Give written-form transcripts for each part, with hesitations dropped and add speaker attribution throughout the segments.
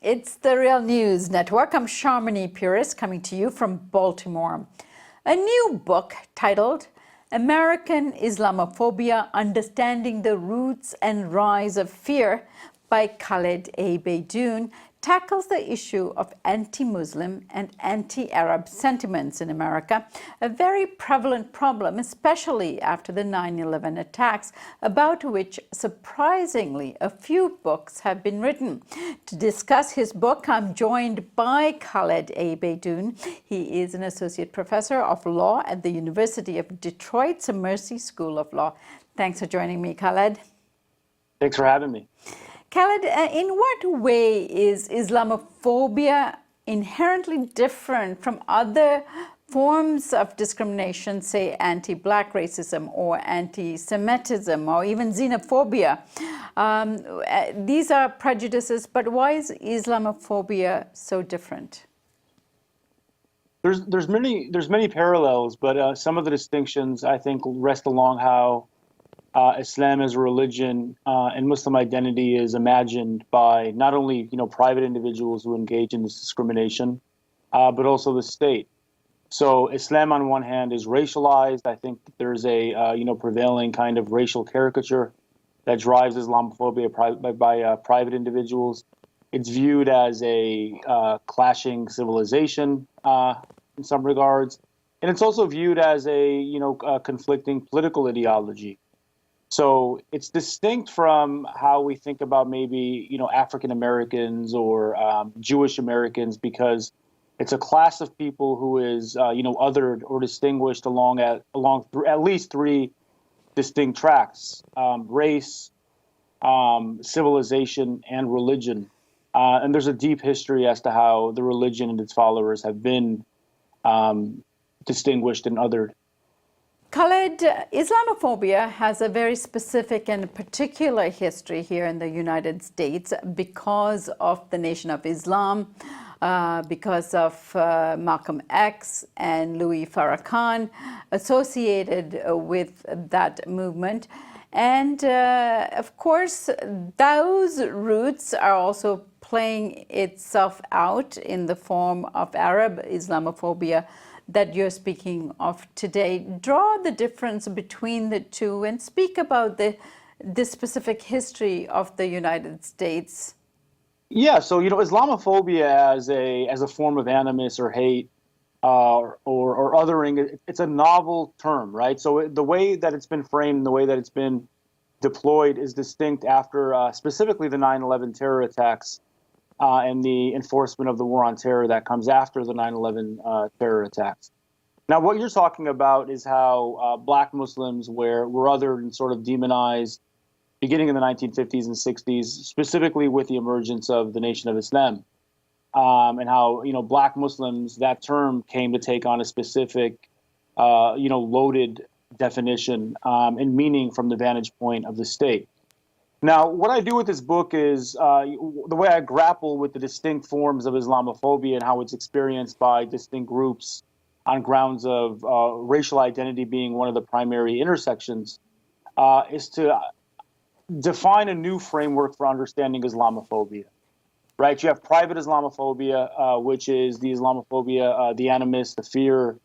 Speaker 1: It's the Real News Network. I'm Sharmini Puris coming to you from Baltimore. A new book titled American Islamophobia, Understanding the Roots and Rise of Fear by Khaled Beydoun tackles the issue of anti-Muslim and anti-Arab sentiments in America, a very prevalent problem, especially after the 9/11 attacks, about which, surprisingly, a few books have been written. To discuss his book, I'm joined by Khaled Beydoun. He is an associate professor of law at the University of Detroit's Mercy School of Law. Thanks for joining me, Khaled.
Speaker 2: Thanks for having me.
Speaker 1: Khaled, in what way is Islamophobia inherently different from other forms of discrimination, say anti-Black racism or anti-Semitism or even xenophobia? These are prejudices, but why is Islamophobia so different?
Speaker 2: There's many parallels, but some of the distinctions I think rest along how Islam as a religion and Muslim identity is imagined by not only private individuals who engage in this discrimination, but also the state. So Islam on one hand is racialized. I think that there's a prevailing kind of racial caricature that drives Islamophobia by private individuals. It's viewed as a clashing civilization in some regards, and it's also viewed as a conflicting political ideology. So it's distinct from how we think about maybe, African Americans or Jewish Americans, because it's a class of people who is, othered or distinguished along at least three distinct tracks: race, civilization, and religion. And there's a deep history as to how the religion and its followers have been distinguished and othered.
Speaker 1: Khaled, Islamophobia has a very specific and particular history here in the United States because of the Nation of Islam, because of Malcolm X and Louis Farrakhan associated with that movement. And of course, those roots are also playing itself out in the form of Arab Islamophobia that you're speaking of today. Draw the difference between the two and speak about the specific history of the United States.
Speaker 2: Yeah, so Islamophobia as a form of animus or hate or othering, it's a novel term, right? So the way that it's been framed, the way that it's been deployed is distinct after specifically the 9/11 terror attacks. And the enforcement of the war on terror that comes after the 9/11 terror attacks. Now, what you're talking about is how Black Muslims were othered and sort of demonized beginning in the 1950s and 60s, specifically with the emergence of the Nation of Islam, and how Black Muslims, that term came to take on a specific loaded definition and meaning from the vantage point of the state. Now, what I do with this book is the way I grapple with the distinct forms of Islamophobia and how it's experienced by distinct groups on grounds of racial identity being one of the primary intersections, is to define a new framework for understanding Islamophobia. Right? You have private Islamophobia, which is the Islamophobia, the animus, the fear,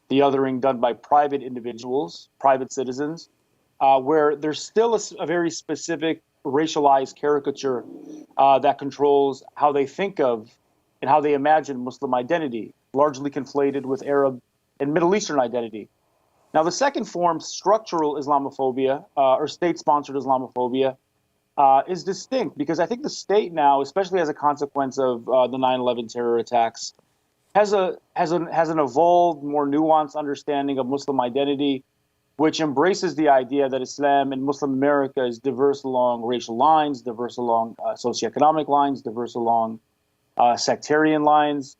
Speaker 2: the othering done by private individuals, private citizens. Where there's still a very specific racialized caricature that controls how they think of and how they imagine Muslim identity, largely conflated with Arab and Middle Eastern identity. Now, the second form, structural Islamophobia or state-sponsored Islamophobia, is distinct because I think the state now, especially as a consequence of the 9/11 terror attacks, has an evolved, more nuanced understanding of Muslim identity, which embraces the idea that Islam and Muslim America is diverse along racial lines, diverse along socioeconomic lines, diverse along sectarian lines.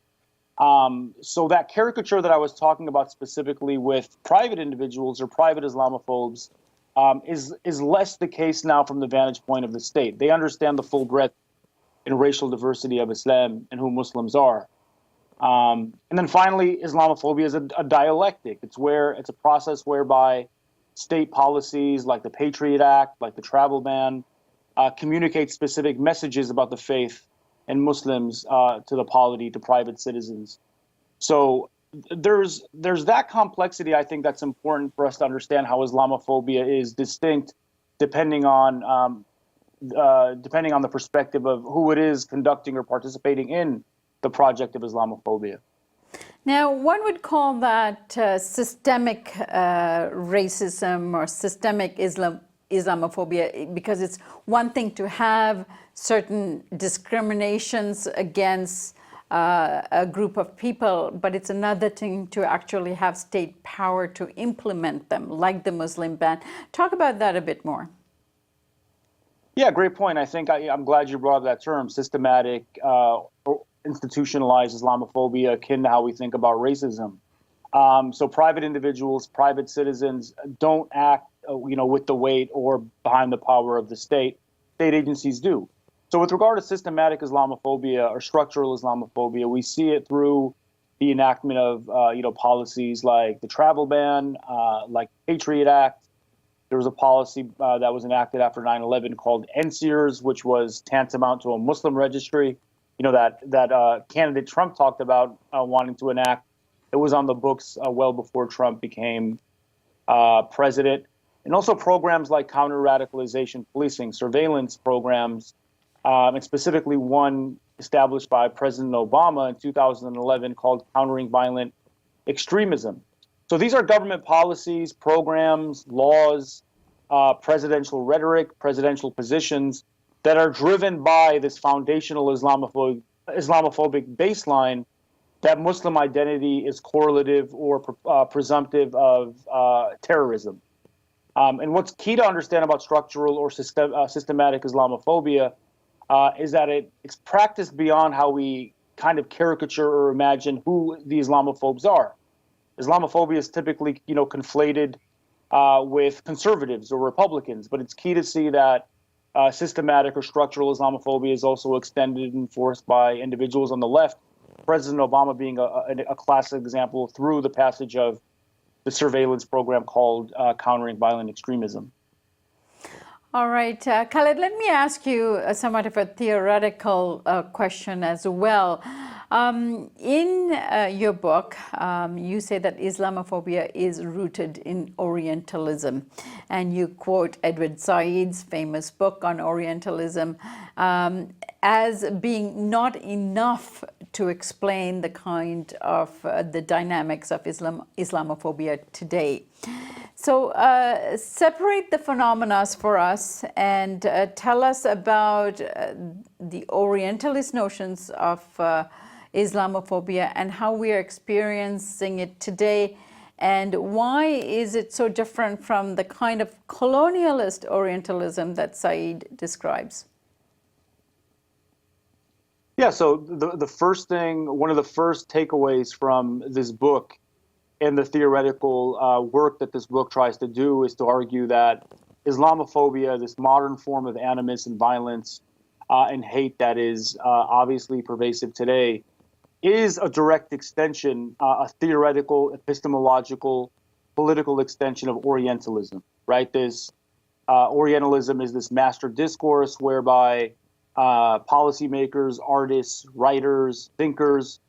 Speaker 2: So that caricature that I was talking about specifically with private individuals or private Islamophobes is less the case now from the vantage point of the state. They understand the full breadth and racial diversity of Islam and who Muslims are. And then finally, Islamophobia is a dialectic. It's a process whereby state policies like the Patriot Act, like the travel ban, communicate specific messages about the faith and Muslims to the polity, to private citizens. So there's that complexity. I think that's important for us to understand how Islamophobia is distinct, depending on the perspective of who it is conducting or participating in the project of Islamophobia.
Speaker 1: Now, one would call that systemic racism or systemic Islamophobia, because it's one thing to have certain discriminations against a group of people, but it's another thing to actually have state power to implement them, like the Muslim ban. Talk about that a bit more.
Speaker 2: Yeah, great point. I think I'm glad you brought up that term, systematic, institutionalized Islamophobia, akin to how we think about racism. So private individuals, private citizens don't act, with the weight or behind the power of the state. State agencies do. So with regard to systematic Islamophobia or structural Islamophobia, we see it through the enactment of, policies like the travel ban, like the Patriot Act. There was a policy that was enacted after 9/11 called NSEERS, which was tantamount to a Muslim registry, that candidate Trump talked about wanting to enact. It was on the books well before Trump became president. And also programs like counter-radicalization policing, surveillance programs, and specifically one established by President Obama in 2011 called Countering Violent Extremism. So these are government policies, programs, laws, presidential rhetoric, presidential positions that are driven by this foundational Islamophobic baseline that Muslim identity is correlative or presumptive of terrorism. And what's key to understand about structural or systematic Islamophobia is that it's practiced beyond how we kind of caricature or imagine who the Islamophobes are. Islamophobia is typically, conflated with conservatives or Republicans, but it's key to see that systematic or structural Islamophobia is also extended and enforced by individuals on the left, President Obama being a classic example through the passage of the surveillance program called Countering Violent Extremism.
Speaker 1: All right, Khaled, let me ask you somewhat of a theoretical question as well. In your book, you say that Islamophobia is rooted in Orientalism, and you quote Edward Said's famous book on Orientalism as being not enough to explain the kind of the dynamics of Islamophobia today. So separate the phenomena for us and tell us about the Orientalist notions of Islamophobia and how we are experiencing it today, and why is it so different from the kind of colonialist Orientalism that Said describes?
Speaker 2: Yeah, so one of the first takeaways from this book and the theoretical work that this book tries to do is to argue that Islamophobia, this modern form of animus and violence and hate that is obviously pervasive today, is a direct extension, a theoretical, epistemological, political extension of Orientalism, right? This Orientalism is this master discourse whereby policymakers, artists, writers, thinkers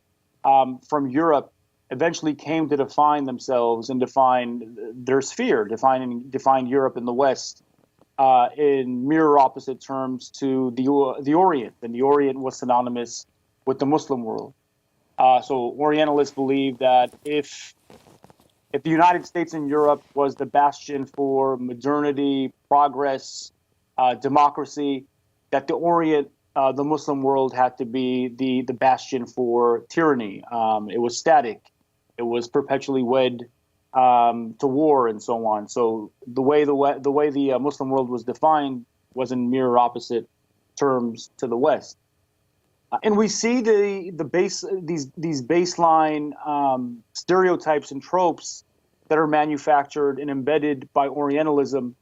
Speaker 2: from Europe eventually came to define themselves and define their sphere, define Europe and the West in mirror opposite terms to the Orient, and the Orient was synonymous with the Muslim world. So Orientalists believe that if the United States and Europe was the bastion for modernity, progress, democracy, that the Orient, the Muslim world, had to be the bastion for tyranny. It was static. It was perpetually wed to war and so on. So the way the Muslim world was defined was in mirror opposite terms to the West. And we see these baseline stereotypes and tropes that are manufactured and embedded by Orientalism.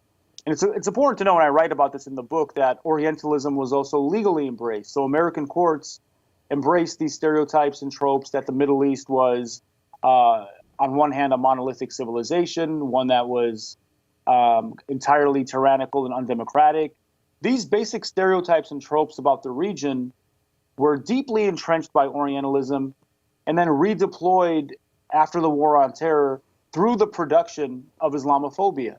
Speaker 2: And it's important to know, and I write about this in the book, that Orientalism was also legally embraced. So American courts embraced these stereotypes and tropes that the Middle East was, on one hand, a monolithic civilization, one that was entirely tyrannical and undemocratic. These basic stereotypes and tropes about the region were deeply entrenched by Orientalism and then redeployed after the War on Terror through the production of Islamophobia.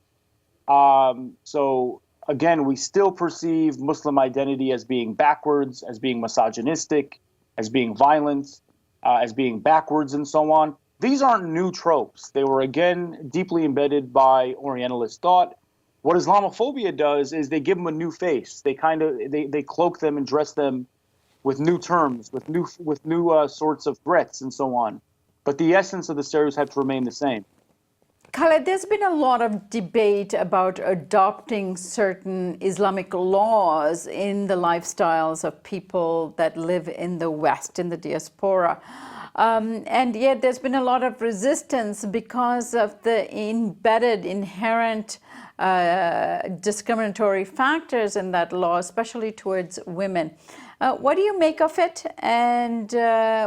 Speaker 2: So again, we still perceive Muslim identity as being backwards, as being misogynistic, as being violent, as being backwards, and so on. These aren't new tropes. They were, again, deeply embedded by Orientalist thought. What Islamophobia does is they give them a new face. They they cloak them and dress them with new terms, with new sorts of threats, and so on. But the essence of the stereotypes remain the same.
Speaker 1: Khaled, there's been a lot of debate about adopting certain Islamic laws in the lifestyles of people that live in the West, in the diaspora. And yet there's been a lot of resistance because of the embedded, inherent discriminatory factors in that law, especially towards women. What do you make of it? And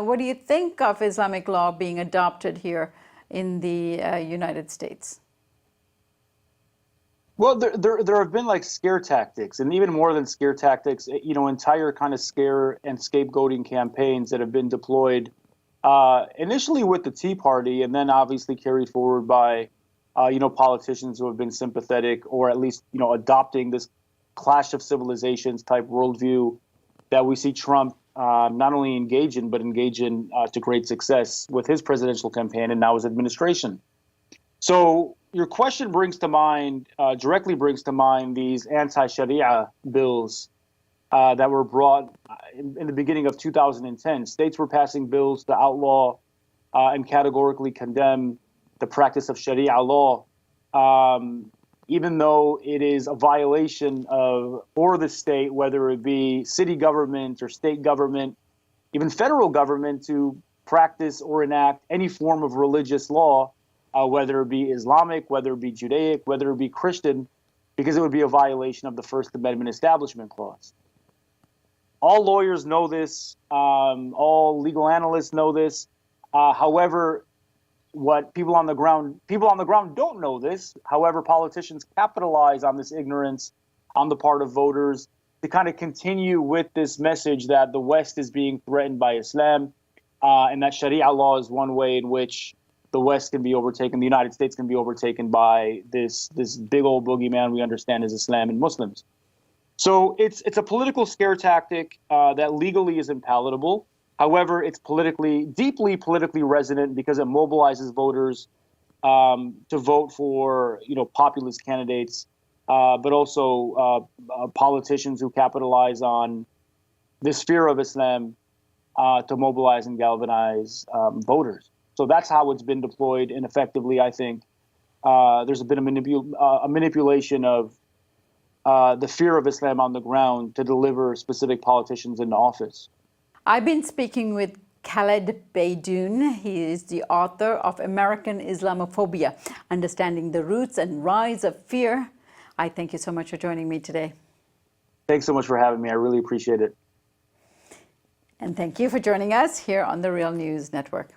Speaker 1: what do you think of Islamic law being adopted here in the United States?
Speaker 2: Well, there have been like scare tactics, and even more than scare tactics, entire kind of scare and scapegoating campaigns that have been deployed initially with the Tea Party, and then obviously carried forward by politicians who have been sympathetic, or at least adopting this clash of civilizations type worldview that we see Trump not only engage in, but engage in to great success with his presidential campaign and now his administration. So your question directly brings to mind these anti-Sharia bills that were brought in the beginning of 2010. States were passing bills to outlaw and categorically condemn the practice of Sharia law, even though it is a violation for the state, whether it be city government or state government, even federal government, to practice or enact any form of religious law, whether it be Islamic, whether it be Judaic, whether it be Christian, because it would be a violation of the First Amendment Establishment Clause. All lawyers know this. All legal analysts know this. However, what people on the ground don't know this. However, politicians capitalize on this ignorance on the part of voters to kind of continue with this message that the West is being threatened by Islam, and that Sharia law is one way in which the West can be overtaken, the United States can be overtaken by this big old boogeyman we understand as Islam and Muslims. So it's a political scare tactic that legally is impalatable. However, it's deeply politically resonant because it mobilizes voters to vote for, populist candidates, but also politicians who capitalize on this fear of Islam to mobilize and galvanize voters. So that's how it's been deployed, and effectively, I think there's been a manipulation of the fear of Islam on the ground to deliver specific politicians into office.
Speaker 1: I've been speaking with Khaled Beydoun. He is the author of American Islamophobia, Understanding the Roots and Rise of Fear. I thank you so much for joining me today.
Speaker 2: Thanks so much for having me. I really appreciate it.
Speaker 1: And thank you for joining us here on the Real News Network.